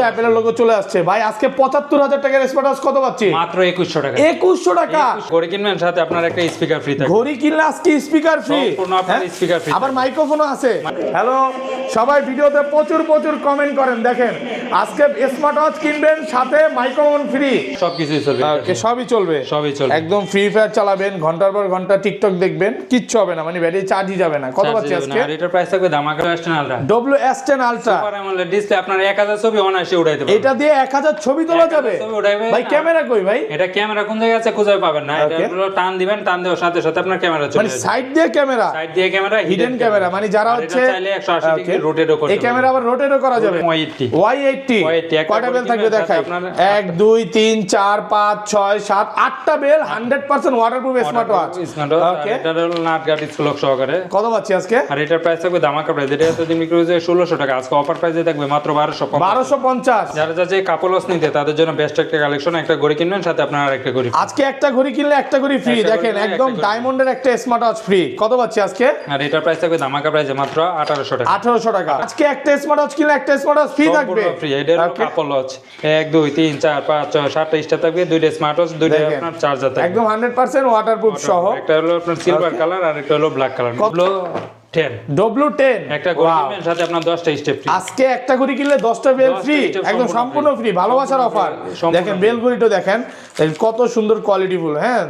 অ্যাপেলের লোগো চলে আসছে ভাই। আজকে ৭৫,০০০ টাকার স্মার্টওয়াচ কত পাচ্ছি? মাত্র 2100 টাকা। 2100 টাকা। ঘড়ি কিনবেন সাথে আপনার একটা স্পিকার ফ্রি থাকবে। ঘড়ি কিনলে আজকে স্পিকার ফ্রি, সম্পূর্ণ আপনার স্পিকার ফ্রি। আবার মাইক্রোফোনও আছে। হ্যালো সবাই, ভিডিওতে প্রচুর কমেন্ট করেন। দেখেন আজকে স্মার্টওয়াচ কিনবেন সাথে মাইক্রোফোন ফ্রি, সবকিছুই চলবে। ওকে সবই চলবে, সবই চলবে। একদম ফ্রি ফায়ার চালাবেন, ঘন্টার পর ঘন্টা টিকটক দেখবেন, কিচ্ছু হবে না, মানে ব্যাটারি চার্জই যাবে না। কত পাচ্ছি আজকে? আর এটার প্রাইস থাকবে ধামাকা S10 Ultra। S10 Ultra super AMOLED display, আপনার 1000 ছবি অনায়াসে উঠাইতে পারবেন। এটা দিয়ে 1000 ছবি তোলা যাবে ভাই। ক্যামেরা কই ভাই? এটা ক্যামেরা কোন জায়গায় আছে খুঁজে পাবেন না। এটা হলো টান দিবেন, টান দেওয়ার সাথে সাথে আপনার ক্যামেরা চলে মানে আসবে। সাইড দিয়ে ক্যামেরা, সাইড দিয়ে ক্যামেরা, হিডেন ক্যামেরা, মানে যারা হচ্ছে চাইলে 180 ডিগ্রি রোটেটও করতে এই ক্যামেরা আবার রোটেটও করা যাবে। Y80 কয়টা বেল থাকবে দেখাই? 1 2 3 4 5 6 7 8টা বেল, 100% ওয়াটারপ্রুফ স্মার্ট ওয়াচ। ওকে, এটা হলো নাট গার্ড ডিসপ্লে সহকারে। কত পাচ্ছি আজকে? আর এটার প্রাইস থাকবে ধামাকা প্রাইস। এটা এতদিন বিক্রি হয়েছে 1600 টাকা, আজকে অফার প্রাইসে থাকবে মাত্র 1250। যারা যাচ্ছে কাপল ওয়াচ নিতে তাদের জন্য বেস্ট একটা কালেকশন। একটা ঘড়ি কিনবেন সাথে আপনার আরেকটা ঘড়ি। আজকে একটা ঘড়ি কিনলে একটা ঘড়ি ফ্রি। দেখেন একদম ডায়মন্ডের একটা স্মার্ট ওয়াচ ফ্রি। কত পাচ্ছি আজকে? আর এটার প্রাইস থাকবে ধামাকা প্রাইসে মাত্র 1800 টাকা। 1800 টাকা। আজকে একটা স্মার্ট ওয়াচ কিনলে একটা স্মার্ট ওয়াচ ফ্রি থাকবে। ফ্রি। এটার কাপল ওয়াচ 1 2 3 4 5 6 7টা স্টার থাকবে, দুইটা স্মার্ট ওয়াচ, দুইটা আপনার চার্জার থাকবে একদম 100% ওয়াটারপ্রুফ সহ। একটা হলো আপনার সিলভার কালার আর একটা হলো ব্ল্যাক কালার। W10 একটা ঘড়ি কিনবেন সাথে আপনার 10টা স্টেপ ফ্রি। আজকে একটা ঘড়ি কিনলে 10টা বেল ফ্রি, একদম সম্পূর্ণ ফ্রি, ভালোবাসার অফার। দেখেন বেল ঘড়িটা দেখেন কত সুন্দর কোয়ালিটিফুল। হ্যাঁ,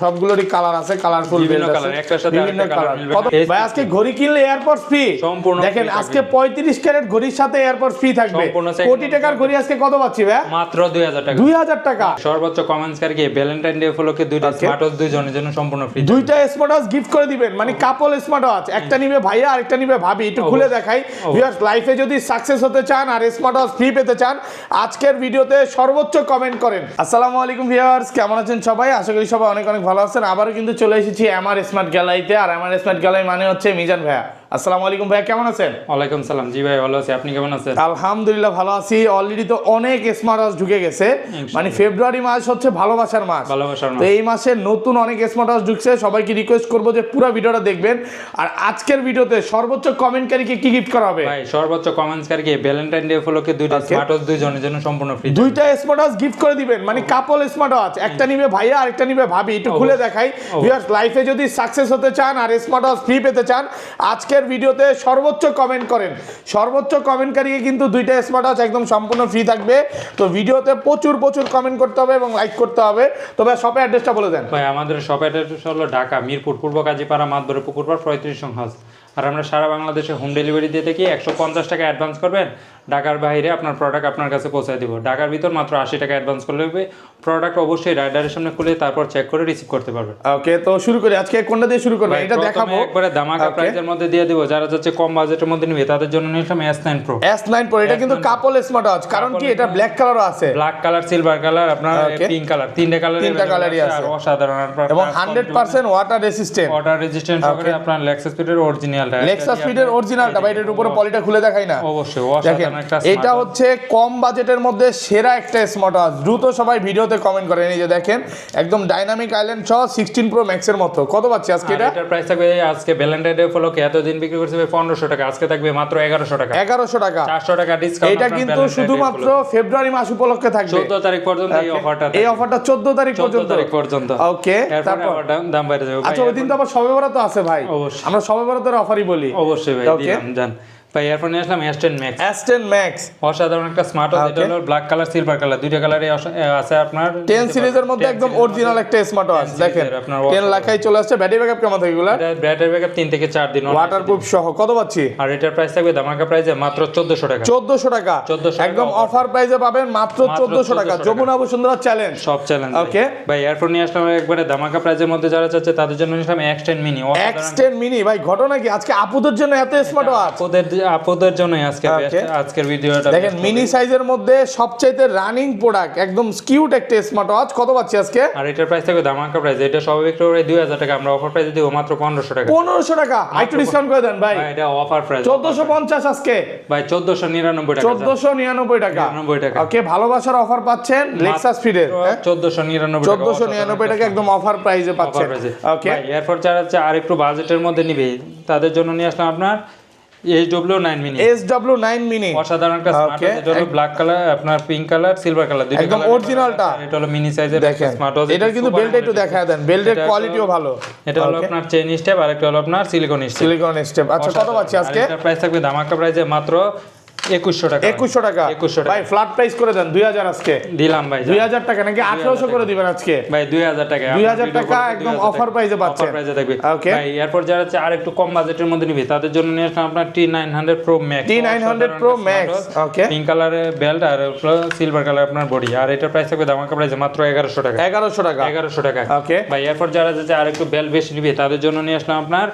সবগুলোরই কালার আছে, কালারফুল বেল আছে, একটার সাথে বিভিন্ন আরেকটা কালার। কালার মিলবে। কত ভাই আজকে ঘড়ি কিনলে এয়ারপডস ফ্রি সম্পূর্ণ দেখেন। আজকে 35 ক্যারেট ঘড়ির সাথে এয়ারপডস ফ্রি থাকবে। কোটি টাকার ঘড়ি আজকে কত পাচ্ছি ভাই? মাত্র 2000 টাকা। 2000 টাকা। সর্বোচ্চ কমেন্টস কারকে ভ্যালেন্টাইন ডে উপলক্ষে দুইটা স্মার্ট ওয়াচ দুইজনের জন্য সম্পূর্ণ ফ্রি। দুইটা স্মার্ট ওয়াচ গিফট করে দিবেন, মানে কাপল স্মার্ট ওয়াচ। একটা নিবে ভাইয়া, আরেকটা নিবে ভাবি। একটু খুলে দেখাই ভিউয়ার্স, লাইফে যদি সাকসেস হতে চান আর স্মার্ট ওয়াচ ফ্রি পেতে চান, আজকের ভিডিওতে সর্বোচ্চ কমেন্ট করেন। আসসালামু আলাইকুম ভিউয়ার্স, কেমন আছেন সবাই? আশা করি সবাই অনেক অনেক ভালো আছেন। আবারও কিন্তু চলে এসেছি আমার স্মার্ট গ্যালারিতে। আর আমার স্মার্ট গ্যালারি মানে হচ্ছে মিজান ভাইয়া। আসসালামু আলাইকুম ভাইয়া, কেমন আছেন? ওয়ালাইকুম সালাম। জি ভাই ভালো আছি, আপনি কেমন আছেন? আলহামদুলিল্লাহ ভালো আছি। অলরেডি তো অনেক স্মার্ট ওয়াচ ঢুকে গেছে, মানে ফেব্রুয়ারি মাস হচ্ছে ভালোবাসার মাস। তো এই মাসে নতুন অনেক স্মার্ট ওয়াচ ঢুকছে। সবাইকে রিকোয়েস্ট করবো যে পুরো ভিডিওটা দেখবেন। আর আজকের ভিডিওতে সর্বোচ্চ কমেন্টকারীকে কি গিফট করা হবে? ভাই সর্বোচ্চ কমেন্টকারীকে ভ্যালেন্টাইন ডে উপলক্ষে দুইটা স্মার্ট ওয়াচ দুইজনের জন্য সম্পূর্ণ ফ্রি। দুইটা স্মার্ট ওয়াচ গিফট করে দিবেন, মানে কাপল স্মার্ট ওয়াচ। একটা নিবে ভাইয়া, আরেকটা নিবে ভাবি। একটু খুলে দেখাই ভিউয়ার্স, লাইফে যদি সাকসেস হতে চান আর স্মার্ট ওয়াচ ফ্রি পেতে চান, আজকের ভিডিওতে সর্বোচ্চ কমেন্ট করেন। সর্বোচ্চ কমেন্টকারীকে কিন্তু দুইটা স্মার্ট ওয়াচ একদম সম্পূর্ণ ফ্রি থাকবে। তো ভিডিওতে প্রচুর কমেন্ট করতে হবে এবং লাইক করতে হবে। তবে শপের অ্যাড্রেসটা বলে দেন ভাই। আমাদের শপের অ্যাড্রেস হলো ঢাকা মিরপুর পূর্ব কাজীপাড়া মাতবরে পুকুরপাড় 35 নং হাউস। আর আমরা সারা বাংলাদেশে হোম ডেলিভারি দিয়ে থাকি। 150 টাকা অ্যাডভান্স করবেন, ঢাকার বাইরে আপনার প্রোডাক্ট আপনার কাছে পৌঁছে দিব। ঢাকার ভিতর মাত্র 80 টাকা অ্যাডভান্স করলে হবে। প্রোডাক্ট অবশ্যই রাইডারের সামনে খুলে তারপর চেক করে রিসিভ করতে পারবেন। ওকে, তো শুরু করি। আজকে কোনটা দিয়ে শুরু করব? এটা দেখাবো একবারে ধামাকা প্রাইসের মধ্যে দিয়ে দিব। যারা যাচ্ছে কম বাজেটের মধ্যে নিবে তাদের জন্য নিলাম S9 Pro। S9 Pro এটা কিন্তু কাপল স্মার্ট ওয়াচ, কারণ কি এটা ব্ল্যাক কালারও আছে, ব্ল্যাক কালার, সিলভার কালার, আপনার পিঙ্ক কালার, তিনটা কালারই আছে। আর অসাধারণ এবং 100% ওয়াটার রেজিস্ট্যান্ট সহকারে আপনার লেক্সাস স্পিডের অরিজিনালটা। লেক্সাস স্পিডের অরিজিনালটা ভাই, এটার উপরে পলিটা খুলে দেখাই না? অবশ্যই অসাধারণ একটা। এটা হচ্ছে কম বাজেটের মধ্যে সেরা একটা স্মার্ট ওয়াচ। দ্রুত সবাই ভিডিওতে কমেন্ট করেন। এই যে দেখেন একদম ডাইনামিক আইল্যান্ড সহ 16 Pro Max এর মতো। কত পাচ্ছি আজকে এটা? এটার প্রাইস থাকবে আজকে ভ্যালেন্টাইন ডে উপলক্ষে এতদিন বিক্রি করছে 1500 টাকা, আজকে থাকবে মাত্র 1100 টাকা। 1100 টাকা, 400 টাকা ডিসকাউন্ট। এটা কিন্তু শুধুমাত্র ফেব্রুয়ারি মাস উপলক্ষে থাকবে। 14 তারিখ পর্যন্ত এই অফারটা। এই অফারটা 14 তারিখ পর্যন্ত। ওকে, তারপর দাম বাইরে যাবে। আচ্ছা, ওই দিন তো আবার শবে বরাত আছে ভাই। অবশ্যই আমরা শবে বরাতের অফারই বলি। অবশ্যই ভাই, দিলাম জান ভাই। এরপর নিয়ে আসলাম S10 Max। S10 Max অসাধারণ একটা স্মার্ট ওয়াচ। এটা হলো ব্ল্যাক কালার, সিলভার কালার, দুইটা কালারই আছে আপনার। 10 সিরিজের মধ্যে একদম অরিজিনাল একটা স্মার্ট ওয়াচ। দেখেন 10 লাখাই চলে আসছে। ব্যাটারি ব্যাকআপ কেমন থাকে এগুলা? এটা ব্যাটারি ব্যাকআপ 3 থেকে 4 দিন, ওয়াটারপ্রুফ সহ। কত পাচ্ছি? আর এটার প্রাইস থাকবে ধামাকা প্রাইসে মাত্র 1400 টাকা। 1400 টাকা, একদম অফার প্রাইসে পাবেন মাত্র 1400 টাকা। যমুনা বসুন্ধরা চ্যালেঞ্জ, সব চ্যালেঞ্জ। ওকে ভাই এরপর নিয়ে আসলাম একবারে ধামাকা প্রাইসের মধ্যে যারা চাচ্ছে তাদের জন্য নিলাম X10 Mini। X10 Mini ভাই, ঘটনা কি আজকে আপুদের জন্য এত স্মার্ট ওয়াচ? আপুদের জন্য আজকের ভিডিওটা দেখেন মিনি সাইজের মধ্যে সবচেয়ে রানিং প্রোডাক্ট, একদম কিউট একটা স্মার্ট ওয়াচ। কত পাচ্ছি আজকে? আর এটার প্রাইস থাকবে ধামাকা প্রাইস। এটা সবে বিক্রি করে 2000 টাকা, আমরা অফার প্রাইসে দিব মাত্র 1500 টাকা। 1500 টাকা, একটু ডিসকাউন্ট করে দেন ভাই। এটা অফার প্রাইস 1450 আজকে ভাই। 1499 টাকা। 1499 টাকা। 99 টাকা। ওকে, ভালোবাসার অফার পাচ্ছেন লেক্সাস স্পিডের। 1499 টাকা একদম অফার প্রাইসে পাচ্ছেন। ওকে, এরপর যারা আরেকটু বাজেটের মধ্যে নিবে তাদের জন্য নিয়ে আসলাম আপনার SW9 মিনি SW9 মিনি অসাধারণ একটা স্মার্ট ওয়াচ। এটা হলো ব্ল্যাক কালার, আপনার পিঙ্ক কালার, সিলভার কালার, দুটো একদম অরিজিনালটা। এটা হলো মিনি সাইজের দেখেন স্মার্ট ওয়াচ। এটা কিন্তু বেল্ট একটু দেখায় দেন, বেল্টের কোয়ালিটিও ভালো। এটা হলো আপনার চেইন স্টেপ, আর একটা হলো আপনার সিলিকন স্টেপ। Silicon step. আচ্ছা কত পাচ্ছি আজকে? এটা প্রাইস থাকবে ধামাকা প্রাইসে মাত্র 2100 টাকা। 2100 টাকা। 2100 টাকা ভাই ফ্ল্যাট প্রাইস করে দেন 2000 আজকে। দিলাম ভাই। 2000 টাকা নাকি 1800 করে দিবেন আজকে? ভাই 2000 টাকা। 2000 টাকা একদম অফার প্রাইসে পাচ্ছেন। অফার প্রাইসে থাকবে। ওকে ভাই এরপর যারা হচ্ছে আর একটু কম বাজেটের মধ্যে নিবে তাদের জন্য নিয়ে আসলাম আপনার T900 Pro Max। T900 Pro Max। ওকে পিঙ্ক কালারের বেল্ট আর সিলভার কালার আপনার বডি, আর এটার প্রাইস থাকবে ধামাকা প্রাইসে মাত্র 1100 টাকা। 1100 টাকা। 1100 টাকা। ওকে ভাই এরপর যারা যাচ্ছে আর একটু বেল্ট বেশি নিবে তাদের জন্য নিয়ে আসলাম আপনার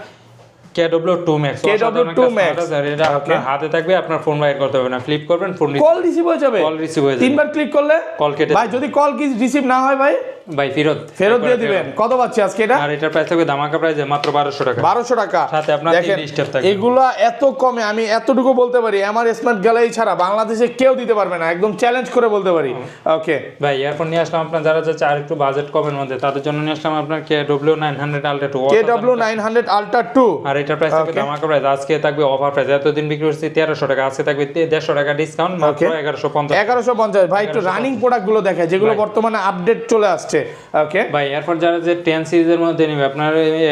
KW2 Max। KW2 Max। এটা আপনার হাতে থাকবে, আপনার ফোন বাইর করতে হবে না, ফ্লিপ করবেন ফোন কল রিসিভ হয়ে যাবে। কল রিসিভ হয়ে যাবে। তিনবার ক্লিক করলে কল কেটে ভাই যদি কল কি রিসিভ না হয় ভাই ভাই ফেরত দিয়ে দিবেন। কত পাচ্ছি আজকে এটা? আর এটার প্রাইস থাকবে ধামাকা প্রাইসে মাত্র 1200 টাকা। 1200 টাকা। সাথে আপনার দেখেন 3 স্টেপ থাকবে। এগুলা এত কমে আমি এতটুকু বলতে পারি, আমার স্মার্ট গ্যালারি ছাড়া বাংলাদেশে কেউ দিতে পারবে না, একদম চ্যালেঞ্জ করে বলতে পারি। ওকে ভাই এরপর নিয়ে আসলাম আপনার যারা যাচ্ছে আর একটু বাজেট কমের মধ্যে তাদের জন্য নিয়ে আসলাম আপনার KW900 Ultra 2। KW900 Ultra 2। আর এটার প্রাইস থাকবে ধামাকা প্রাইস, আজকে থাকবে অফার প্রাইস। এতদিন বিক্রি করছি 1300 টাকা, আজকে থাকবে 150 টাকা ডিসকাউন্ট, মাত্র 1150। 1150। ভাই একটু রানিং প্রোডাক্ট গুলো দেখায় যেগুলো বর্তমানে আপডেট চলে আসছে। ওকে ভাই এরপর যারা যে 10 সিরিজের মধ্যে নিবে আপনার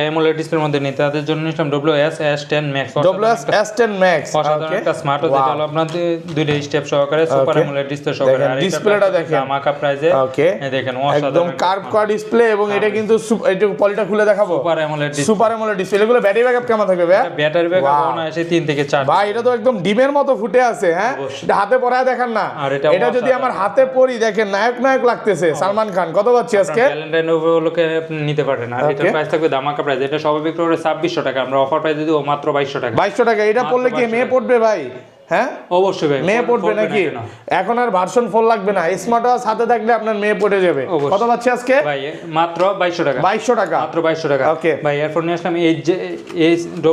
AMOLED ডিসপ্লের মধ্যে নিতে তাদের জন্য নিলাম WS-S10 Max। WS-S10 Max। অসাধারণ একটা স্মার্ট ওয়াচ। এটা হলো আপনার দুইটা স্টেপ সহকারে সুপার AMOLED ডিসপ্লে সহকারে। আর ডিসপ্লেটা দেখেন ধামাকা প্রাইসে। ওকে এই দেখেন একদম অসাধারণ কার্ভ করা ডিসপ্লে, এবং এটা কিন্তু একটু পলিটা খুলে দেখাবো। Super AMOLED display. Super AMOLED display. এগুলো ব্যাটারি ব্যাকআপ কেমন থাকবে ভাই? ব্যাটারি ব্যাকআপ মনে হয় 3 থেকে 4। ভাই এটা তো একদম ডিমের মতো ফুটে আছে। হ্যাঁ এটা হাতে পরায় দেখেন না, আর এটা যদি আমার হাতে পরি দেখেন নায়ক নায়ক লাগতেছে। সালমান খান। কত পাচ্ছি আজকে? ভ্যালেন্টাইন উপলক্ষে নিতে পারেন। আর এটার প্রাইস থাকবে ধামাকা প্রাইস। এটা সবাই বিক্রি করে 2600 টাকা, আমরা অফার প্রাইস দিব মাত্র 2200 টাকা। 2200 টাকা। এটা পড়লে কি মেয়ে পড়বে ভাই? হ্যাঁ অবশ্যই ভাই মেয়ে পড়বে নাকি? এখন আর ভার্সন 4 লাগবে না, স্মার্ট ওয়াচ হাতে থাকলে আপনার মেয়ে পড়ে যাবে। কত পাচ্ছি আজকে? ভাই মাত্র 2200 টাকা। 2200 টাকা। মাত্র 2200 টাকা। ওকে ভাই এরপর নিয়ে আসলাম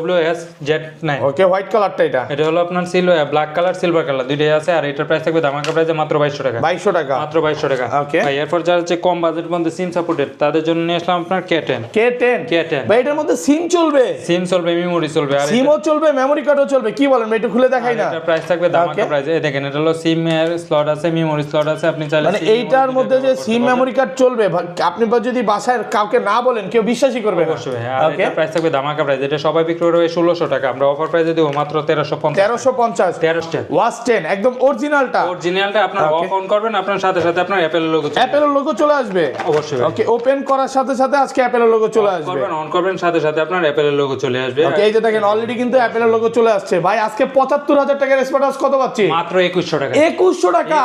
WS-Z9। ওকে হোয়াইট কালারটা এটা। এটা হলো আপনার ব্ল্যাক কালার সিলভার কালার দুইটাই আছে, আর এটার প্রাইস থাকবে ধামাকা প্রাইসে মাত্র 2200 টাকা। 2200 টাকা। মাত্র 2200 টাকা। ওকে ভাই এরপর যারা হচ্ছে কম বাজেট মধ্যে সিম সাপোর্টেড তাদের জন্য নিয়ে আসলাম আপনার K10। K10 ভাই এটার মধ্যে সিম চলবে? সিম চলবে, মেমোরি চলবে, আর সিমও চলবে, মেমোরি কার্ডও চলবে। কি বলেন ভাই একটু খুলে দেখাই না। এটার প্রাইস থাকবে ধামাকা প্রাইস। এই দেখেন এটা হলো সিম এর স্লট আছে, মেমোরি স্লট আছে, আপনি চাইলে মানে এইটার মধ্যে যে সিম মেমোরি কার্ড চলবে, আপনি যদি বাসায় কাউকে না বলেন কেউ বিশ্বাসই করবে না। অবশ্যই। আর এটার প্রাইস থাকবে ধামাকা প্রাইস। এটা সবাই বিক্রি করে 1600 টাকা, আমরা অফার প্রাইসে দেব মাত্র 1350। 1350 13 ওয়াচ 10 একদম অরিজিনালটা। অরিজিনালটা আপনার অফ অন করবেন, আপনার সাথে সাথে আপনার অ্যাপেল লোগো চলে আসবে। অবশ্যই। ওকে ওপেন করার সাথে সাথে আজকে অ্যাপেলের লোগো চলে আসবে। করবেন অন করবেন সাথে সাথে আপনার অ্যাপেলের লোগো চলে আসবে। ওকে এই যে দেখেন অলরেডি কিন্তু অ্যাপেলের লোগো চলে আসছে। ভাই আজকে 75000 টাকার স্মার্ট ওয়াচ কত পাচ্ছি? মাত্র 2100 টাকা। 2100 টাকা।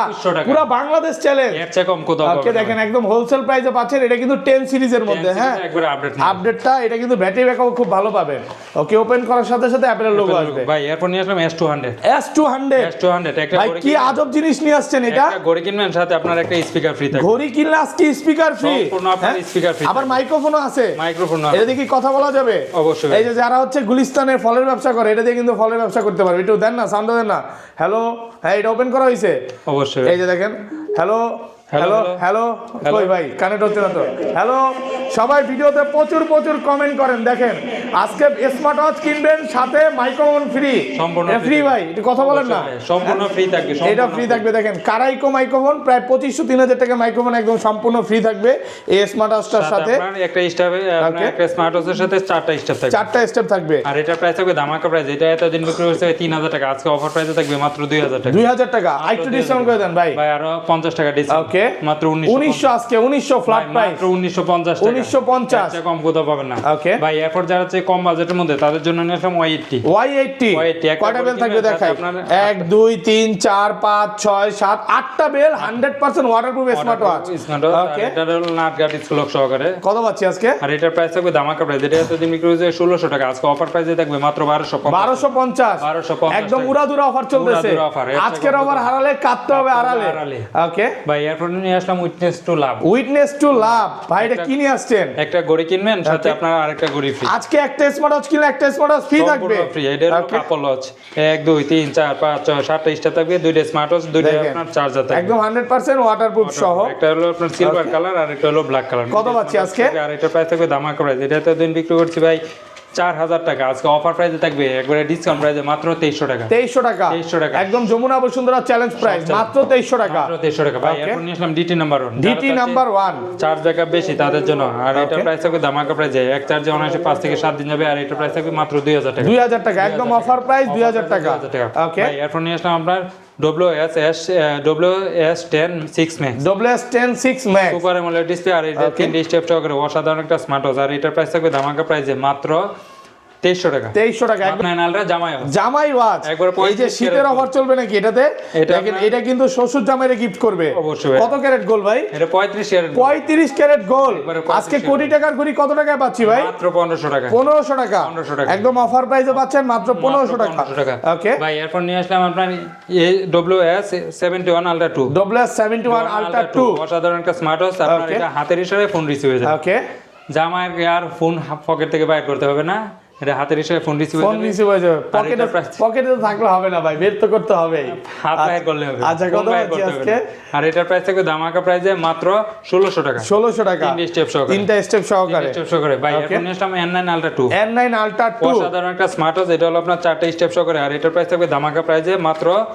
পুরো বাংলাদেশ চ্যালেঞ্জ। এর চেয়ে কম কোথাও ওকে দেখেন একদম হোলসেল প্রাইসে পাচ্ছেন। এটা কিন্তু 10 সিরিজের মধ্যে। হ্যাঁ একবার আপডেটটা এটা কিন্তু ব্যাটারি ব্যাকআপ খুব ভালো পাবেন। ওকে ওপেন করার সাথে সাথে অ্যাপেলের লোগো আসবে। ভাই এরপর নিয়ে আসলাম S200। একটা ভাই কি আজব জিনিস নিয়ে আসছেন এটা? একটা ঘড়ি কিনবেন সাথে আপনার একটা স্পিকার ফ্রি থাকবে। ঘড়ি কিনলে আজকে স্পিকার ফ্রি। সম্পূর্ণ আপনার স্পিকার ফ্রি। আবার মাইক্রোফোনও আছে। মাইক্রোফোন এটা দিয়ে কি কথা বলা যাবে? অবশ্যই। এই যে যারা হচ্ছে গুলিস্তানের ফলের ব্যবসা করে এটা দিয়ে কিন্তু ফলের ব্যবসা করতে পারবে। একটু দেন না, সাউন্ড দেন না। হ্যালো হ্যাঁ এটা ওপেন করা হয়েছে। অবশ্যই। এই যে দেখেন হ্যালো হ্যালো হ্যালো কই ভাই কানেক্ট হচ্ছে না তো। হ্যালো সবাই ভিডিওতে প্রচুর প্রচুর কমেন্ট করেন। দেখেন আজকে স্মার্ট ওয়াচ কিনবেন সাথে মাইক্রোফোন ফ্রি। সম্পূর্ণ ফ্রি ভাই একটু কথা বলেন না। সম্পূর্ণ ফ্রি থাকবে। এটা ফ্রি থাকবে। দেখেন কারাইকো মাইক্রোফোন প্রায় 2500-3000 টাকা মাইক্রোফোন একদম সম্পূর্ণ ফ্রি থাকবে এই স্মার্ট ওয়াচটার সাথে। আপনার একটা স্টেপে একটা স্মার্ট ওয়াচের সাথে 4টা স্টেপ থাকবে। 4টা স্টেপ থাকবে। আর এটা প্রাইস থাকবে ধামাকা প্রাইস। এটা এতদিন বিক্রি হচ্ছে 3000 টাকা, আজকে অফার প্রাইসে থাকবে মাত্র 2000 টাকা। 2000 টাকা আরেকটু ডিসকাউন্ট করে দেন ভাই। ভাই আরো 50 টাকা ডিসকাউন্ট। ওকে মাত্র 1900 আজকে 1900 ফ্ল্যাট প্রাইস। মাত্র 1950 টাকা। 1950 এটা কম কোথাও পাবেন না। ওকে ভাই এরপর যারা হচ্ছে কম বাজেটের মধ্যে তাদের জন্য নিয়ে আসলাম Y80। কয়টা বেল থাকবে দেখাই? 1 2 3 4 5 6 7 8টা বেল 100% ওয়াটারপ্রুফ স্মার্ট ওয়াচ। ওকে এটা হলো নাট গাড়ি স্লক সহকারে। কত পাচ্ছি আজকে? আর এটার প্রাইস থাকবে ধামাকা প্রাইস। এটা এতদিন বিক্রি হচ্ছে 1600 টাকা, আজকে অফার প্রাইসে থাকবে মাত্র 1250 একদম উড়াধুরা অফার চলতেছে। আজকের অফার হারালে কাটতে হবে আড়ালে। ওকে ভাই এরপর নিয়ে আসলাম উইটনেস টু লাভ। ভাই এটা কি নিয়ে আসছেন? একটা ঘড়ি কিনবেন সাথে আপনার আরেকটা ঘড়ি ফ্রি। আজকে একটা স্মার্ট ওয়াচ কিনলে একটা স্মার্ট ওয়াচ ফ্রি থাকবে। ফ্রি। এটা হলো কাপল ওয়াচ 1 2 3 4 5 6 7টা স্টার থাকবে, দুইটা স্মার্ট ওয়াচ, দুইটা আপনার চার্জার থাকবে একদম 100% ওয়াটারপ্রুফ সহ। একটা হলো আপনার সিলভার কালার আর একটা হলো ব্ল্যাক কালার। কত পাচ্ছি আজকে? আর এটা প্রাইস থাকবে ধামাকা প্রাইস। এটা তো দিন বিক্রি করছি ভাই 4000 টাকা আজকে অফার প্রাইসে থাকবে, একবারে ডিসকাউন্ট প্রাইসে মাত্র 2300 টাকা। 2300 টাকা 2300 টাকা একদম যমুনা বসুন্ধরা চ্যালেঞ্জ প্রাইস মাত্র 2300 টাকা। মাত্র 2300 টাকা ভাই। Okay. এরপর নিয়ে আসলাম DT number 1, DT number 1 charge backup বেশি তাদের জন্য, আর এটা প্রাইস থাকবে ধামাকা প্রাইসে, এক চার্জে অনায়াসে 5 থেকে 7 দিন যাবে, আর এটা প্রাইস থাকবে মাত্র 2000 টাকা। 2000 টাকা একদম অফার প্রাইস 2000 টাকা। ওকে ভাই এরপর নিয়ে আসলাম আপনার WS10 6 Max WS10 6 Max super AMOLED display, আর এটা 3D স্টেপ সহকারে অসাধারণ একটা স্মার্ট ওয়াচ, আর এটার প্রাইস থাকবে ধামাকা প্রাইসে মাত্র 2300 টাকা। 2300 টাকা একদম নাইনালরা জামাই ওয়াচ। জামাই ওয়াচ একবার এই যে 35 শীতের অফার চলবে নাকি এটাতে? এটা দেখেন এটা কিন্তু শ্বশুর জামাইরে গিফট করবে। অবশ্যই। কত ক্যারেট গোল্ড ভাই? এটা 35 ক্যারেট 35 ক্যারেট গোল্ড। একবারে 35 আজকে কোটি টাকার ঘড়ি কত টাকায় পাচ্ছি ভাই? মাত্র 1500 টাকা। 1500 টাকা 1500 টাকা। একদম অফার প্রাইসে পাচ্ছেন মাত্র 1500 টাকা। 1500 টাকা। ওকে ভাই এরপর নিয়ে আসলাম আপনার WS71 Ultra 2 WS71 Ultra 2 অসাধারণ একটা স্মার্ট ওয়াচ, আপনার Okay. এটা হাতের ইশারায় ফোন রিসিভ হয়ে যায়। ওকে জামাইয়ের আর ফোন পকেট থেকে বাইর করতে হবে না, এটা হাতের ইশারায় ফোন রিসিভ হয়ে ফোন যাবে। রিসিভ হয়ে যাবে। আর পকেটে এটার price- পকেটে তো থাকলে হবে না ভাই, বের তো করতে হবে। হাত বাইর করলে হবে। আচ্ছা ফোন কত বাইর পাচ্ছি করতে হবে আজকে? না। আর এটার প্রাইস থাকবে ধামাকা প্রাইসে মাত্র 1600 টাকা। 1600 টাকা 3 স্টেপ সহকারে। তিনটা স্টেপ সহকারে। স্টেপ সহকারে ভাই। Okay. এখন নিয়ে আসলাম N9 Ultra 2 N9 Ultra 2 অসাধারণ একটা স্মার্ট ওয়াচ, এটা হলো আপনার 4টা স্টেপ সহকারে, আর এটার প্রাইস থাকবে ধামাকা প্রাইসে মাত্র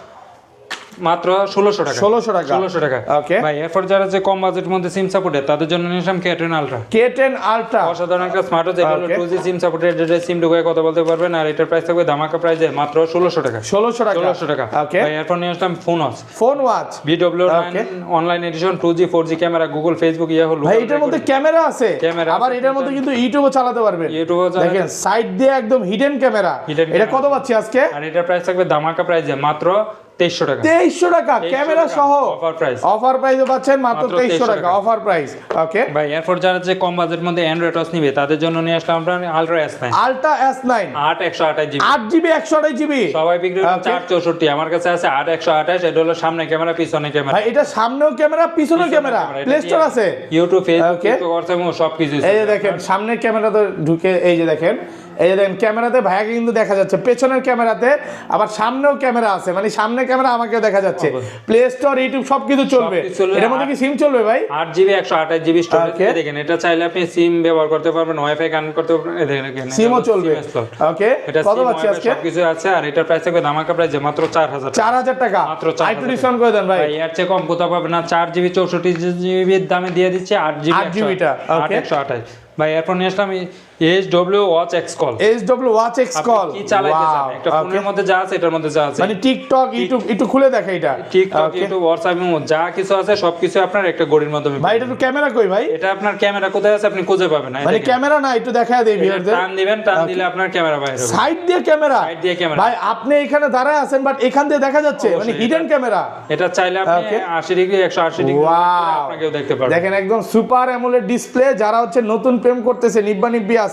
1600 টাকা। 1600 টাকা 1600 টাকা। Okay. ভাই এরপর যারা যে কম বাজেটের মধ্যে সিম সাপোর্টেড তাদের জন্য নিয়ে আসলাম K10 Ultra K10 Ultra অসাধারণ একটা স্মার্ট ওয়াচ, এটা হলো Okay. 2G সিম সাপোর্টেড, এটা সিম ঢুকে কথা বলতে পারবেন, আর এটার প্রাইস থাকবে ধামাকা প্রাইসে মাত্র 1600 টাকা। 1600 টাকা 1600 টাকা। ওকে ভাই এরপর নিয়ে আসলাম phone watch phone watch VW9 Okay. Online edition 2G 4G camera, Google Facebook হলো ভাই এটার মধ্যে ক্যামেরা আছে ক্যামেরা আবার আছে, এটার মধ্যে কিন্তু ইউটিউবও চালাতে পারবেন। ইউটিউবও চালাতে- দেখেন সাইড দিয়ে একদম হিডেন ক্যামেরা। Hidden এটা camera কত পাচ্ছি আজকে? আর এটার প্রাইস থাকবে ধামাকা প্রাইসে মাত্র 2300 টাকা। 2300 টাকা ক্যামেরা টাকা, সহ offer price। অফার প্রাইসে পাচ্ছেন মাত্র মাত্র 2300 টাকা 2300 অফার প্রাইস। ওকে ভাই এরপর যারা যে কম বাজেটের মধ্যে অ্যান্ড্রয়েড ওয়াচ নিবে তাদের জন্য নিয়ে আসলাম আমরা ultra S9 ultra S9 8 128 GB 8GB 128GB সবাই বিক্রি করে Okay. 464, আমার কাছে আছে 8 128, এটা হলো সামনে ক্যামেরা পিছনে ক্যামেরা। ভাই এটা সামনেও ক্যামেরা পিছনেও ক্যামেরা প্লে স্টোর আছে। YouTube Facebook Okay. হোয়াটসঅ্যাপ সবকিছু। এই যে দেখেন সামনের ক্যামেরাতে ঢুকে এই যে দেখেন এই যে দেখেন ক্যামেরাতে ভাইয়াকে কিন্তু দেখা যাচ্ছে, পেছনের ক্যামেরাতে আবার সামনেও ক্যামেরা আছে, মানে সামনের ক্যামেরা আমাকেও দেখা যাচ্ছে। প্লে স্টোর ইউটিউব সবকিছু চলবে। সবকিছু চলবে। এর মধ্যে কি সিম চলবে ভাই? 8GB 128 GB storage Okay. দেখেন, এটা চাইলে আপনি সিম ব্যবহার করতে পারবেন, ওয়াইফাই কানেক্ট করতে পারবেন, এই দেখেন এখানে সিমও চলবে। SIM slot। ওকে এটা কত সিম পাচ্ছি ওয়াইফাই আজকে? সবকিছু আছে, আর এটার প্রাইস থাকবে ধামাকা প্রাইসে মাত্র 4000 টাকা। 4000 টাকা মাত্র 4000 একটু ডিসকাউন্ট করে দেন ভাই। ভাই এর চেয়ে কম কোথাও পাবেন না, 4GB 64GB র দামে দিয়ে দিচ্ছে 8GB 8GB টা, okay. 128। ভাই এরপর নিয়ে আসলাম HW Watch X Call। SW Watch X Call কি চালাইতে চান? Wow, একটা okay. ফোনের মধ্যে যা আছে এটার মধ্যে যা আছে, মানে টিকটক ইউটিউব একটু খুলে দেখা এটা। TikTok Okay. ইউটিউব হোয়াটসঅ্যাপ যা কিছু আছে সবকিছু আপনার একটা গড়ির মাধ্যমে। ভাই এটা তো ক্যামেরা কই ভাই? এটা আপনার ক্যামেরা কোথায় আছে আপনি খুঁজে পাবেন না, মানে ক্যামেরা না একটু দেখায় দেই এটা ভিউয়ারদের। টান দিবেন, টান দিলে আপনার ক্যামেরা বাইরে হবে। সাইড দিয়ে ক্যামেরা Side দিয়ে camera। ভাই আপনি এখানে দাঁড়ায় আছেন বাট এখান দিয়ে দেখা যাচ্ছে, মানে অবশ্যই, হিডেন ক্যামেরা। এটা চাইলে আপনি Okay. 80 degree 180 degree Wow. আপনাকেও দেখতে পারবেন। দেখেন একদম সুপার অ্যামোলেড ডিসপ্লে, যারা হচ্ছে নতুন প্রেম করতেছে নিব্বা নিব্বি আছে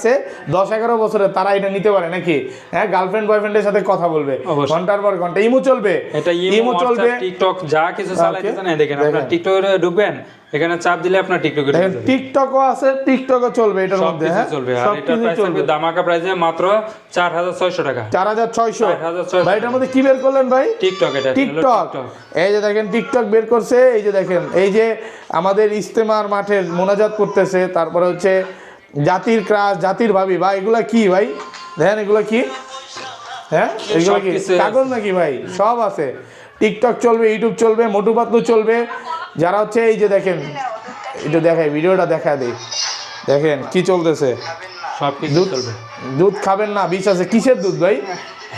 10-11 বছরে তারা এটা নিতে পারে নাকি? হ্যাঁ গার্লফ্রেন্ড বয়ফ্রেন্ডের সাথে কথা বলবে অবশ্যই। ঘন্টার পর ঘন্টা, ইমো চলবে, এটা ইমো চলবে। টিকটক যা কিছু চালাইতে চান, এই দেখেন আপনার দেখেন। টিকটকে ঢুকবেন, এখানে চাপ দিলে আপনার টিকটকে ঢুকে দেখেন যাবে। টিকটকও আছে, টিকটকও চলবে এটার মধ্যে। সবকিছু হ্যাঁ চলবে, আর এটার সবকিছু প্রাইস থাকবে চলবে ধামাকা প্রাইসে মাত্র 4600 টাকা। 4600 4600 ভাই এটার মধ্যে কি বের করলেন ভাই? টিকটক, এটা হলো টিকটক। এই যে দেখেন টিকটক বের করছে, এই যে দেখেন এই যে আমাদের ইস্তেমার মাঠে মোনাজাত করতেছে, তারপরে হচ্ছে জাতির ক্রাশ, জাতির ভাবি, ভাই এগুলা কি ভাই? দেখেন এগুলা কি? হ্যাঁ এগুলো কি সবকিছু কাগজ নাকি ভাই? সব আছে। টিকটক চলবে, ইউটিউব চলবে, মোটু পাতলু চলবে। যারা হচ্ছে এই যে দেখেন একটু দেখাই, ভিডিওটা দেখা দেই, দেখেন কি চলতেছে। সবকিছু চলবে। দুধ খাবেন না, বিষ আছে। কিসের দুধ ভাই?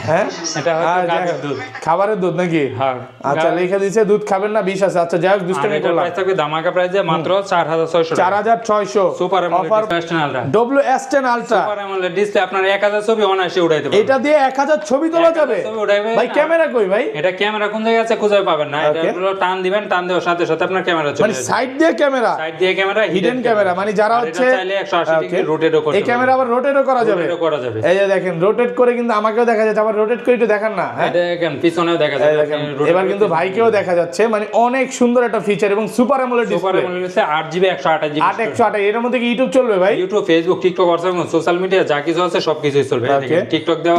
হ্যাঁ এটা হচ্ছে আর গাভীর যাই হোক, দুধ। খাবারের দুধ নাকি? হ্যাঁ। আচ্ছা লিখে দিয়েছে দুধ খাবেন না, বিষ আছে। আচ্ছা যাই হোক আর দুষ্টামি এটার করলাম। প্রাইস থাকবে ধামাকা প্রাইসে মাত্র 4600 টাকা। 4600 সুপার অফার অ্যামোলেড চ্যানেলটা। WS10 Ultra super AMOLED display, আপনার 1000 ছবি অনায়াসে উঠাইতে পারবেন। এটা দিয়ে 1000 ছবি তোলা 1000 যাবে ছবি উঠাইবে। ভাই। ক্যামেরা কই ভাই? এটা ক্যামেরা কোন জায়গায় আছে খুঁজে পাবেন না, এটা Okay. হলো টান দিবেন, টান দেওয়ার সাথে সাথে আপনার ক্যামেরা চলে মানে আসবে। সাইড দিয়ে ক্যামেরা, সাইড দিয়ে ক্যামেরা, হিডেন ক্যামেরা, মানে যারা আর এটা হচ্ছে চাইলে 180 ডিগ্রি রোটেটও করতে এই ক্যামেরা আবার রোটেটও করা যাবে। রোটেটও করা যাবে। এই যে দেখেন রোটেট করে কিন্তু আমাকেও দেখা যাচ্ছে, আবার আবার রোটেট করে একটু দেখান না। হ্যাঁ দেখেন পিছনেও দেখা যায়, দেখেন এবার কিন্তু ভাইকেও দেখা যাচ্ছে, মানে অনেক সুন্দর একটা ফিচার এবং super AMOLED super display. AMOLED আছে 8GB 128GB 8 এর মধ্যে কি ইউটিউব চলবে ভাই? YouTube, Facebook, TikTok, WhatsApp, social media যা কিছু আছে সবকিছুই চলবে। দেখেন টিকটক দেওয়া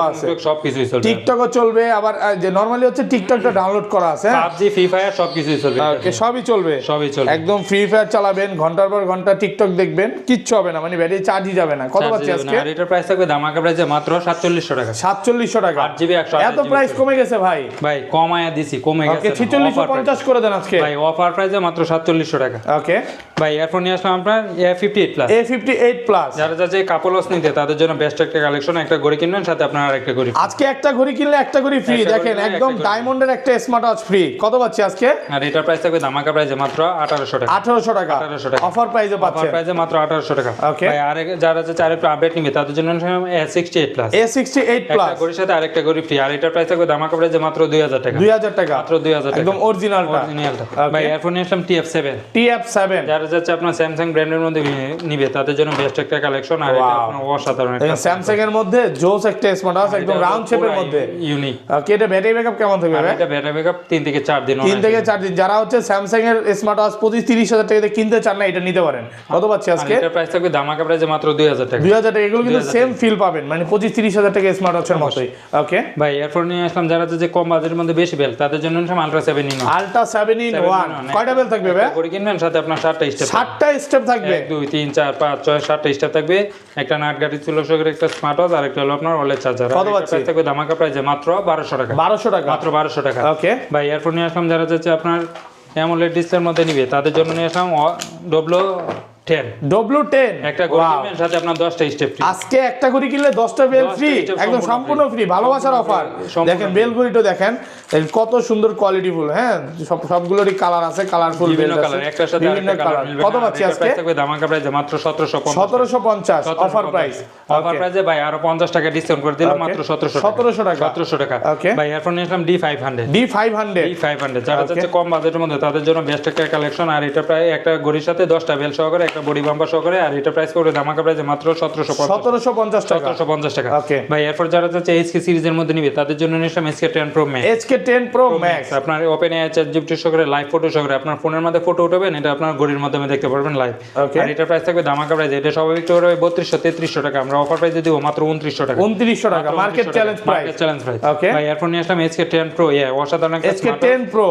আছে, টিকটক সবকিছুই চলবে। টিকটকও চলবে, আবার যে নরমালি হচ্ছে টিকটকটা ডাউনলোড করা আছে, পাবজি, ফ্রি ফায়ার সবকিছুই চলবে। ওকে সবই চলবে, সবই চলবে। একদম ফ্রি ফায়ার চালাবেন, ঘন্টার পর ঘন্টা টিকটক দেখবেন, কিচ্ছু হবে না, মানে ব্যাটারি চার্জই যাবে না। কত পাচ্ছি আজকে? আর এটার প্রাইস থাকবে ধামাকা প্রাইসে মাত্র 4700 টাকা। 4700 টাকা, 8GB 128GB এত প্রাইস কমে গেছে ভাই? ভাই কমায়া দিছি, কমে গেছে। ওকে 4650 করে দেন আজকে ভাই, অফার প্রাইসে মাত্র 4700 টাকা। ওকে ভাই এরপর নিয়ে আসলাম আপনার A58 প্লাস। A58 প্লাস, যারা যাচ্ছে কাপল ওয়াচ নিতে তাদের জন্য বেস্ট একটা কালেকশন। একটা ঘড়ি কিনবেন, সাথে আপনার আরেকটা ঘড়ি। আজকে একটা ঘড়ি কিনলে একটা ঘড়ি ফ্রি। একটা দেখেন ঘড়ি কিনলে একদম একটা ঘড়ি। ডায়মন্ডের একটা স্মার্ট ওয়াচ ফ্রি। কত পাচ্ছি আজকে? আর এটার প্রাইস থাকবে ধামাকা প্রাইসে মাত্র 1800 টাকা। 1800 টাকা 1800 টাকা অফার প্রাইসে অফার পাচ্ছেন। প্রাইসে মাত্র 1800 টাকা। Okay. ভাই আর যারা যাচ্ছে আরেকটু আপডেট নিবে তাদের জন্য A68 প্লাস। A68 প্লাস, একটা ঘড়ির সাথে আরেকটা ঘড়ি ফ্রি। আর এটার প্রাইস থাকবে ধামাকা প্রাইসে মাত্র 2000 টাকা। 2000 টাকা মাত্র 2000 টাকা, একদম অরিজিনালটা। অরিজিনালটা। Okay. ভাই এরপর নিয়ে আসলাম TF7। TF7 যারা যাচ্ছে আপনার স্যামসাং ব্র্যান্ডের মধ্যে নিবে তাদের জন্য বেস্ট একটা কালেকশন। আর এটা Wow. আপনার অসাধারণ একটা স্যামসাং এর মধ্যে জোস একটা স্মার্ট ওয়াচ, একদম রাউন্ড শেপের মধ্যে। ইউনিক। ওকে এটা ব্যাটারি ব্যাকআপ কেমন থাকবে ভাই? এটা ব্যাটারি ব্যাকআপ 3 থেকে 4 দিন। 3 থেকে 4 দিন। যারা হচ্ছে স্যামসাং এর স্মার্ট ওয়াচ 25-30 হাজার টাকা দিয়ে কিনতে চান না, এটা নিতে পারেন। কত পাচ্ছি আজকে? এটার প্রাইস থাকবে ধামাকা প্রাইসে মাত্র 2000 টাকা। 2000 টাকা। এগুলো কিন্তু সেম ফিল পাবেন, মানে 25-30 হাজার টাকা স্মার্ট ওয়াচের মতোই। ওকে ভাই এরপর নিয়ে আসলাম যারা যে কম বাজেটের মধ্যে বেশি বেল তাদের জন্য নিলাম আলট্রা 7 ইন 1। আলট্রা 7 in 1 কয়টা বেল থাকবে ভাই? ঘড়ি কিনবেন, সাথে আপনার 7টা স্টেপ। 7টা স্টেপ থাকবে। 1 2 3 4 5 6 7টা স্টেপ থাকবে। একটা নাট গাড়ি ছিল সঙ্গে একটা স্মার্ট ওয়াচ, আর একটা হলো আপনার ওয়ালেট চার্জার। কত পাচ্ছি? প্রাইস থাকবে ধামাকা প্রাইসে মাত্র 1200 টাকা। 1200 টাকা মাত্র 1200 টাকা। ওকে ভাই এরপর নিয়ে আসলাম যারা যাচ্ছে আপনার অ্যামোলেড ডিসপ্লের মধ্যে নিবে তাদের জন্য নিয়ে আসলাম W10। W10 একটা ঘড়ি কিনবেন, সাথে আপনার 10টা স্টেপ ফ্রি। আজকে একটা ঘড়ি কিনলে 10টা বেল 10টা ফ্রি, step একদম সম্পূর্ণ সম্পূর্ণ ফ্রি। ভালোবাসার অফার। সম্পূর্ণ দেখেন বেল ঘড়িটা দেখেন কত সুন্দর কোয়ালিটিফুল। হ্যাঁ সবগুলোরই কালার আছে, কালারফুল বিভিন্ন বেল কালার, আছে, একটার সাথে বিভিন্ন আরেকটা কালার। কালার মিলবে। কত পাচ্ছি আজকে? প্রাইস থাকবে ধামাকা প্রাইসে মাত্র 1750। 1750 অফার প্রাইস। অফার প্রাইসে ভাই আরো 50 টাকা ডিসকাউন্ট করে দিলাম, মাত্র 1700 টাকা। 1700 টাকা 1700 টাকা। ওকে ভাই এরপর নিয়ে আসলাম D500। D500 যারা যাচ্ছে কম বাজেটের মধ্যে তাদের জন্য বেস্ট একটা কালেকশন। আর এটা প্রায় একটা ঘড়ির সাথে 10টা বেল সহকারে, একটা বডি বাম্পার সহকারে। আর এটা প্রাইস করে ধামাকা প্রাইসে মাত্র 1750 টাকা। 1750 টাকা। ওকে ভাই এরপর যারা যাচ্ছে HK সিরিজের মধ্যে নিবে তাদের জন্য নিলাম HK10 Pro Max। HK10 Pro Max আপনার ওপেন এআই চ্যাটজিপিটি সহকারে লাইভ ফটো সহকারে আপনার ফোনের মধ্যে ফটো উঠাবেন, এটা আপনার ঘড়ির মাধ্যমে দেখতে পারবেন লাইভ। Okay. আর এটার প্রাইস থাকবে ধামাকা প্রাইস। এটা স্বাভাবিক তো 3200-3300 টাকা, আমরা অফার প্রাইসে দিব মাত্র 2900 টাকা। 2900 টাকা market challenge price. Market challenge price. Okay. ভাই এরপর নিয়ে আসলাম HK10 Pro। অসাধারণ একটা HK10 Pro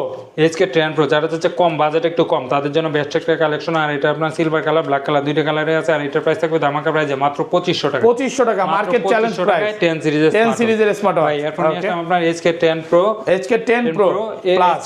HK10 Pro। যারা যাচ্ছে কম বাজেট একটু কম তাদের জন্য বেস্ট একটা কালেকশন। আর এটা আপনার সিলভার কালার, ব্ল্যাক কালার দুইটা কালারে আছে। আর এটার প্রাইস থাকবে ধামাকা প্রাইসে মাত্র 2500 টাকা। 2500 টাকা মার্কেট চ্যালেঞ্জ প্রাইস। 10 সিরিজের 10 সিরিজের স্মার্ট ওয়াচ। ভাই এরপর নিয়ে আসলাম আপনার HK10 Pro HK10 Pro plus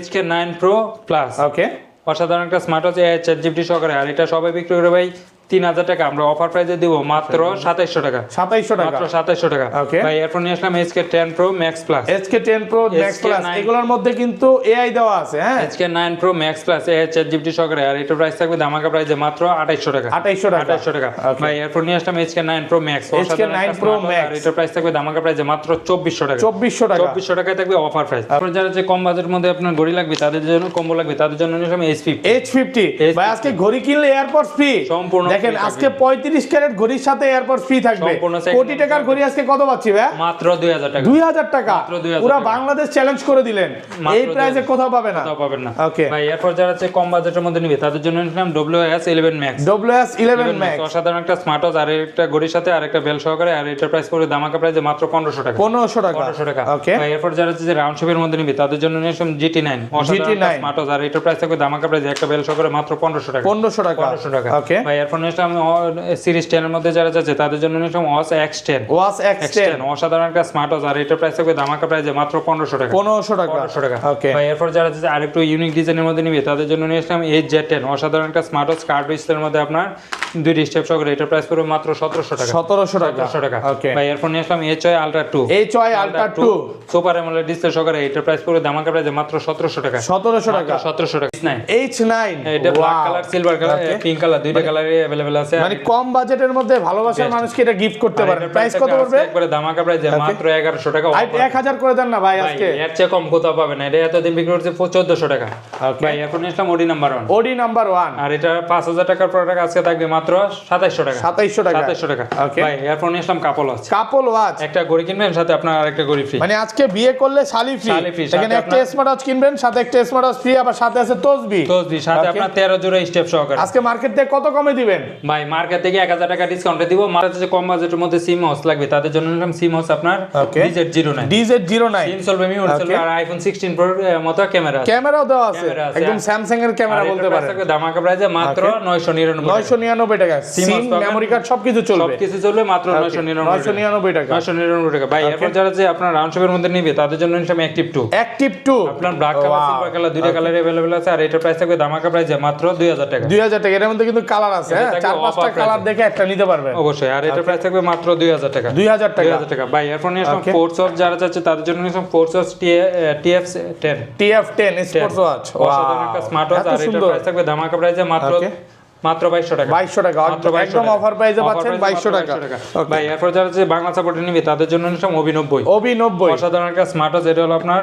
HK9 Pro plus. Okay অসাধারণ একটা স্মার্ট ওয়াচ চ্যাটজিপিটি সহকারে। আর এটা সবাই বিক্রি করে ভাই 3000 টাকা, আমরা অফার প্রাইসে দিব মাত্র 2700 টাকা। 2700 টাকা মাত্র 2700 টাকা। Okay. ভাই এরপর নিয়ে আসলাম HK10 Pro Max Plus। HK10 Pro Max Plus HK9 এগুলোর মধ্যে কিন্তু এআই দেওয়া আছে। হ্যাঁ HK9 Pro Max Plus ChatGPT সহকারে। আর এটার প্রাইস থাকবে ধামাকা প্রাইসে মাত্র 2800 টাকা। 2800 টাকা 2800 টাকা। Okay. ভাই এরপর নিয়ে আসলাম HK9 Pro Max। HK9 Pro Max। আর এটার প্রাইস থাকবে ধামাকা প্রাইসে মাত্র 2400 টাকা। 2400 টাকা 2400 টাকায় থাকবে অফার প্রাইস। তারপর যারা যে কম বাজেটের মধ্যে আপনার ঘড়ি লাগবে তাদের জন্য, কম্বো লাগবে তাদের জন্য নিলাম H50। H50 ভাই আজকে ঘড়ি কিনলে এয়ারপডস ফ্রি সম্পূর্ণ দেখেন। free আজকে 35 ক্যারেট ঘড়ির সাথে এয়ারপডস ফ্রি থাকবে। সম্পূর্ণ second কোটি টাকার ঘড়ি আজকে কত পাচ্ছি ভাই? মাত্র 2000 টাকা। 2000 টাকা মাত্র 2000 পুরো টাকা। বাংলাদেশ চ্যালেঞ্জ করে দিলেন। মাত্র এই প্রাইসে কোথাও পাবে না। কোথাও পাবেন না। ওকে ভাই এরপর যারা হচ্ছে কম বাজেটের মধ্যে নিবে তাদের জন্য নিলাম WS11 Max। WS11 Max অসাধারণ একটা স্মার্ট ওয়াচ। আর একটা ঘড়ির সাথে আর একটা বেল সহকারে। আর এটার প্রাইস পড়বে ধামাকা প্রাইসে মাত্র 1500 টাকা। 1500 টাকা 1500 টাকা। ওকে ভাই এরপর যারা হচ্ছে রাউন্ড শেপের মধ্যে নিবে তাদের জন্য নিলাম GT9। অসাধারণ একটা স্মার্ট ওয়াচ। আর এটার প্রাইস থাকবে ধামাকা প্রাইসে একটা বেল সহকারে মাত্র 1500 টাকা। 1500 টাকা 1500 টাকা। ওকে ভাই এরপর নিলাম সিরিজ 10 এর মধ্যে যারা যাচ্ছে তাদের জন্য নিলাম ওয়াচ X10। ওয়াচ X10 অসাধারণ একটা স্মার্ট ওয়াচ। আর এটার প্রাইস থাকবে ধামাকা প্রাইসে মাত্র 1500 টাকা। 1500 টাকা 1500 টাকা। ওকে ভাই এরপর যারা যাচ্ছে আরেকটু ইউনিক ডিজাইনের মধ্যে নিবে তাদের জন্য নিয়ে আসলাম HZ10। অসাধারণ একটা স্মার্ট ওয়াচ কার্ড ডিসপ্লের মধ্যে আপনার দুইটি স্টেপ সহকারে। এটার প্রাইস পড়বে মাত্র 1700 টাকা। 1700 টাকা 1700 টাকা। ওকে ভাই এরপর নিয়ে আসলাম HY Ultra 2। HY Ultra 2 super AMOLED display সহকারে। এটার প্রাইস পড়বে ধামাকা প্রাইসে মাত্র 1700 টাকা। 1700 টাকা 1700 টাকা। H9 এটা black Wow. Colour, silver colour, pink colour দুইটা কালারই अवेलेबल আছে। মানে কম বাজেটের মধ্যে ভালোবাসার মানুষকে এটা গিফট করতে পারেন। প্রাইস কত পড়বে? একবারে ধামাকা প্রাইসে মাত্র 1100 টাকা। 1000 করে দেন না ভাই আজকে। এর চেয়ে কম কোথাও পাবেন না। এটা এতদিন বিক্রি করছে 1400 টাকা। ভাই এখন নিলাম ওডি নাম্বার 1। ওডি নাম্বার 1 আর এটা 5000 টাকার প্রোডাক্ট আজকে থাকবে মাত্র মাত্র 2700 টাকা 2700 টাকা 2700 টাকা ওকে ভাই এরপর নিয়ে আসলাম কাপল ওয়াচ কাপল ওয়াচ একটা ঘড়ি কিনবেন সাথে আপনার আরেকটা ঘড়ি ফ্রি মানে আজকে বিয়ে করলে শালি ফ্রি শালি free, এখানে সাথে একটা স্মার্ট ওয়াচ কিনবেন সাথে একটা স্মার্ট ওয়াচ ফ্রি আবার সাথে আছে তসবি সাথে Okay. আপনার 13 জোড়া স্টেপ সহকারে আজকে মার্কেট থেকে কত কমে দিবেন ভাই মার্কেট থেকে 1000 টাকা ডিসকাউন্টে দিব মার্কেটে যে কম বাজেটের মধ্যে সিম হাউস লাগবে তাদের জন্য নিলাম সিম হাউস আপনার Okay. DZ09 DZ09 সিম চলবে মিউট চলবে আর আইফোন 16 প্রো মতো ক্যামেরা আছে ক্যামেরাও দেওয়া আছে ক্যামেরা আছে, একদম স্যামসাং এর ক্যামেরা বলতে পারেন ধামাকা প্রাইসে মাত্র 999 999 টাকা সিম house পাবেন। মেমরি কার্ড সবকিছু চলবে সবকিছু চলবে মাত্র 999 টাকা 999 টাকা ভাই এরপর যারা যে আপনার রাউন্ড শেপের মধ্যে নিবে তাদের জন্য নিলাম অ্যাক্টিভ 2 অ্যাক্টিভ 2 আপনার ব্ল্যাক কালার সিলভার কালার দুইটা কালার अवेलेबल আছে আর এটার প্রাইস থাকবে ধামাকা প্রাইসে মাত্র 2000 টাকা 2000 টাকা এর মধ্যে কিন্তু কালার আছে হ্যাঁ থাকবে চার পাঁচটা offer কালার price। দেখে একটা নিতে পারবেন অবশ্যই আর এটার প্রাইস থাকবে মাত্র 2000 টাকা 2000 টাকা 2000 টাকা ভাই এরপর নিয়ে আসলাম Okay. ফোর্স অফ যারা চাচ্ছে তাদের জন্য নিয়ে আসলাম force of TF10 TF10 sports watch অসাধারণ একটা স্মার্ট ওয়াচ আর এটার প্রাইস থাকবে ধামাকা প্রাইসে মাত্র Okay. মাত্র 2200 টাকা 2200 টাকা মাত্র 2200 একদম টাকা। অফার প্রাইসে Offer পাচ্ছেন price 2200 টাকা Okay. ভাই এরপর যারা যে বাংলা সাপোর্টে নিবে তাদের জন্য নিলাম অভি 90 ওবি 90 অসাধারণ একটা স্মার্ট ওয়াচ এটা হলো আপনার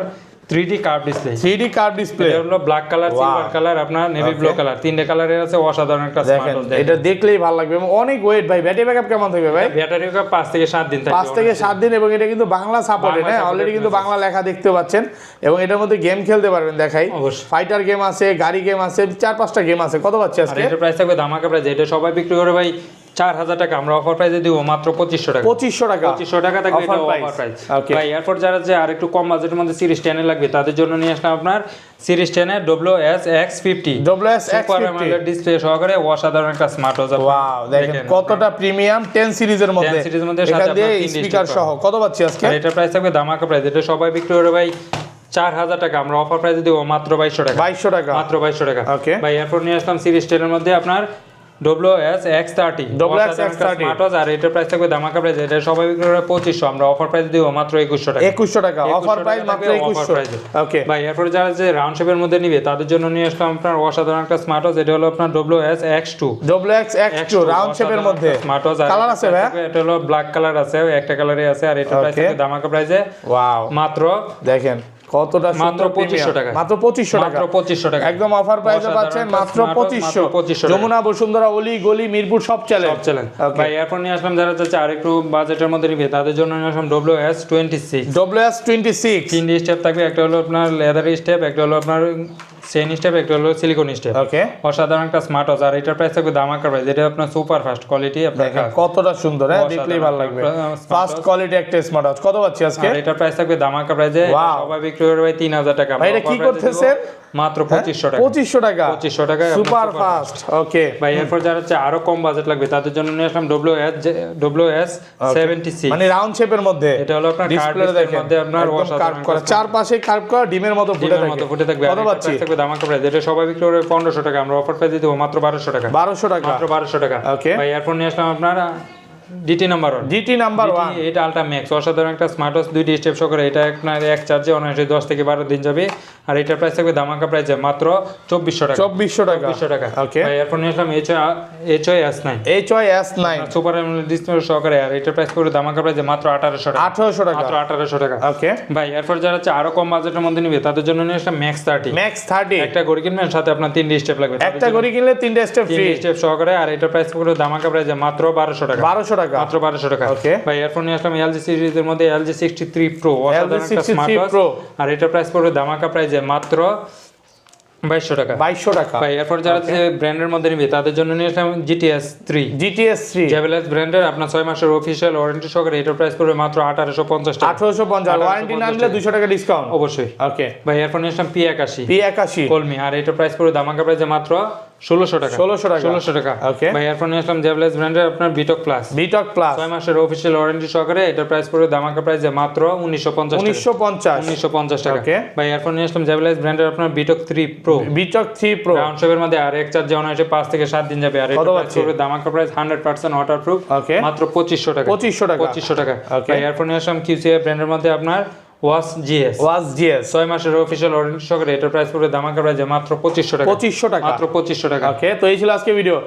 3D curve display 3D curve display এটা হলো ব্ল্যাক কালার সিলভার কালার আপনার নেভি ব্লু কালার তিনটে কালারের আছে অসাধারণ একটা স্মার্ট দেখেন ওয়াচ এটা দেখলেই ভালো লাগবে এবং অনেক ওয়েট ভাই ব্যাটারি ব্যাকআপ কেমন থাকবে ভাই ব্যাটারি 5 থেকে 7 দিন থাকে 5 থেকে 7 দিন এবং এটা কিন্তু বাংলা সাপোর্টেড হ্যাঁ supported অলরেডি কিন্তু message। বাংলা লেখা দেখতে পাচ্ছেন এবং এটার মধ্যে গেম খেলতে পারবেন দেখাই অবশ্যই। ফাইটার গেম আছে গাড়ি গেম আছে 4-5টা গেম আছে কত পাচ্ছি আর আজকে এটার প্রাইস থাকবে ধামাকা প্রাইস এটা সবাই বিক্রি করে ভাই 4000 টাকা আমরা অফার প্রাইসে দিব মাত্র 2500 টাকা 2500 টাকা 2500 টাকা থাকবে এটা Offer price। Offer price Okay. ভাই এরপর যারা যে আরেকটু কম বাজেটের মধ্যে সিরিজ 10 এ লাগবে তাদের জন্য নিয়ে আসলাম আপনার সিরিজ 10 এর WSX50 super WSX50 AMOLED display সহকারে অসাধারণ একটা স্মার্ট ওয়াচ ওয়াও দেখেন কতটা প্রিমিয়াম 10 সিরিজের মধ্যে 10 সিরিজের মধ্যে এখান সাথে দিয়ে আপনার 3 স্পিকার display সহ কত পাচ্ছি আজকে আর এটার প্রাইস থাকবে ধামাকা প্রাইস এটা সবাই বিক্রি করে ভাই 4000 টাকা আমরা অফার প্রাইসে দিব মাত্র 2200 টাকা 2200 টাকা মাত্র 2200 টাকা Okay. ভাই এরপর নিয়ে আসলাম সিরিজ 10 এর মধ্যে আপনার WSX30 WSX30 স্মার্ট ওয়াচ আর এটার প্রাইস থাকবে ধামাকা প্রাইস এটা সবাই বিক্রি করে 2500 আমরা অফার প্রাইস দিব মাত্র 2100 টাকা 2100 টাকা অফার 2100 প্রাইস টাকা মাত্র থাকবে offer 2100 price এ। ওকে ভাই এরপর যারা যে রাউন্ড শেপের মধ্যে নিবে তাদের জন্য নিয়ে আসলাম আপনার অসাধারণ একটা স্মার্ট ওয়াচ এটা হলো আপনার WSX2 WSX2 রাউন্ড শেপের মধ্যে স্মার্ট ওয়াচ কালার আছে ভাই এটা হলো ব্ল্যাক কালার আছে একটা কালারে আছে আর এটার প্রাইস Okay. থাকবে ধামাকা প্রাইসে ওয়াও মাত্র দেখেন কতটা মাত্র সুন্দর 2500 টাকা। মাত্র 2500 টাকা মাত্র 2500 টাকা একদম অফার প্রাইসে অসাধারণ পাচ্ছেন একটা মাত্র smart watch, মাত্র 2500 টাকা। যমুনা বসুন্ধরা অলি গলি মিরপুর সব চ্যালেঞ্জ সব চ্যালেঞ্জ ভাই এরপর নিয়ে আসলাম যারা চাচ্ছে আরেকটু বাজেটের মধ্যে নিবে তাদের জন্য নিয়ে আসলাম WS26 WS26 তিনটি স্টেপ থাকবে একটা হলো আপনার লেদার স্টেপ একটা হলো আপনার চেইন স্টেপ একটা হলো সিলিকন স্টেপ ওকে অসাধারণ একটা স্মার্ট ওয়াচ আর এটার প্রাইস থাকবে ধামাকা প্রাইস এটা আপনার সুপার ফাস্ট কোয়ালিটি আপনার দেখেন কতটা সুন্দর হ্যাঁ অসাধারণ দেখলেই ভালো লাগবে smart ফার্স্ট কোয়ালিটি একটা স্মার্ট ওয়াচ কত পাচ্ছি আজকে আর এটার প্রাইস থাকবে ধামাকা প্রাইসে Wow. সবাই বিক্রি করে ভাই 3000 টাকা ভাই, এটা কি Offer price এ দিব করতেছেন? মাত্র 2500 টাকা 2500 টাকা 2500 টাকা সুপার ফাস্ট ওকে ভাই এরপর যারা হচ্ছে আরো কম বাজেট লাগবে তাদের জন্য নিয়ে আসলাম WS76 মানে রাউন্ড শেপের মধ্যে এটা হলো আপনার কার্ভ ডিসপ্লে ডিসপ্লের দেখেন মধ্যে আপনার একদম অসাধারণ কার্ভ করা একটা চারপাশে কার্ভ করা ডিমের মতো ফুটে ডিমের মতো ফুটে থাকবে কত পাচ্ছি থাকবে ধামাকা প্রাইস এটা সবাই বিক্রি করে 1500 টাকা আমরা অফার প্রাইসে দেব মাত্র 1200 টাকা 1200 টাকা মাত্র 1200 টাকা Okay. ভাই এরপর নিয়ে আসলাম আপনার ডিটি নাম্বার 1 জিটি নাম্বার 1 এটা আলট্রা ম্যাক্স অসাধারণ একটা স্মার্ট ওয়াচ দুইটি স্টেপ সহকারে এটা আপনার এক চার্জে অনায়াসে 10 থেকে 12 দিন যাবে আর এটার প্রাইস থাকবে ধামাকা প্রাইসে মাত্র 2400 টাকা 2400 টাকা 2400 টাকা ওকে ভাই এরপর নিয়ে আসলাম HOS9 HOS9 super AMOLED display সহকারে আর এটার প্রাইস করে ধামাকা প্রাইসে মাত্র 1800 টাকা 1800 টাকা মাত্র 1800 টাকা ওকে ভাই এরপর যারা হচ্ছে আরো কম বাজেটের মধ্যে নিবে তাদের জন্য নিয়ে আসলাম ম্যাক্স 30 ম্যাক্স 30 একটা ঘড়ি কিনবেন সাথে আপনার 3 স্টেপ লাগবে একটা ঘড়ি কিনলে 3টা স্টেপ ফ্রি 3 স্টেপ সহকারে আর এটার প্রাইস করে ধামাকা প্রাইসে মাত্র 1200 টাকা 1200 টাকা মাত্র 1200 টাকা Okay. ভাই এরপর নিয়ে আসলাম LG সিরিজের মধ্যে LG 63 Pro অসাধারণ একটা 63 স্মার্ট ওয়াচ Pro আর এটার প্রাইস পড়বে ধামাকা প্রাইসে মাত্র 2200 টাকা 2200 টাকা ভাই এরপর যারা যে ব্র্যান্ডের মধ্যে নিবে তাদের জন্য নিয়ে আসলাম GTS 3 GTS 3 জেবেলস ব্র্যান্ডের আপনার 6 মাসের অফিশিয়াল ওয়ারেন্টি সহকারে এটার প্রাইস পড়বে মাত্র 1850 টাকা 1850 ওয়ারেন্টি না নিলে 200 টাকা ডিসকাউন্ট অবশ্যই ওকে ভাই এরপর নিয়ে আসলাম P81 P81 কলমি আর এটার প্রাইস পড়বে ধামাকা প্রাইসে মাত্র 1600 টাকা 1600 টাকা 1600 টাকা Okay. ভাই এরপর নিয়ে আসলাম জেবেলস ব্র্যান্ডের আপনার বিটক প্লাস বিটক প্লাস 6 মাসের অফিশিয়াল ওয়ারেন্টি সহকারে এটার প্রাইস পড়বে ধামাকা প্রাইসে মাত্র 1950 টাকা 1950 1950 টাকা Okay. ভাই এরপর নিয়ে আসলাম জেবেলস ব্র্যান্ডের আপনার বিটক 3 প্রো বিটক 3 প্রো রাউন্ড শেপের মধ্যে আর এক চার্জে অনায়াসে 5 থেকে 7 দিন যাবে আর কত এটার প্রাইস পাচ্ছি? পড়বে ধামাকা প্রাইস 100% ওয়াটারপ্রুফ Okay. মাত্র 2500 টাকা 2500 টাকা 2500 টাকা Okay. ভাই এরপর নিয়ে আসলাম QCI ব্র্যান্ডের মধ্যে আপনার ওয়াস জিএস ওয়াজ জিএস 6 মাসের অফিশিয়াল ওয়ারেন্টি সহকারে এটার প্রাইস পড়বে ধামাকা প্রাইসে মাত্র 2500 টাকা 2500 টাকা মাত্র 2500 টাকা ওকে তো এই ছিল আজকে ভিডিও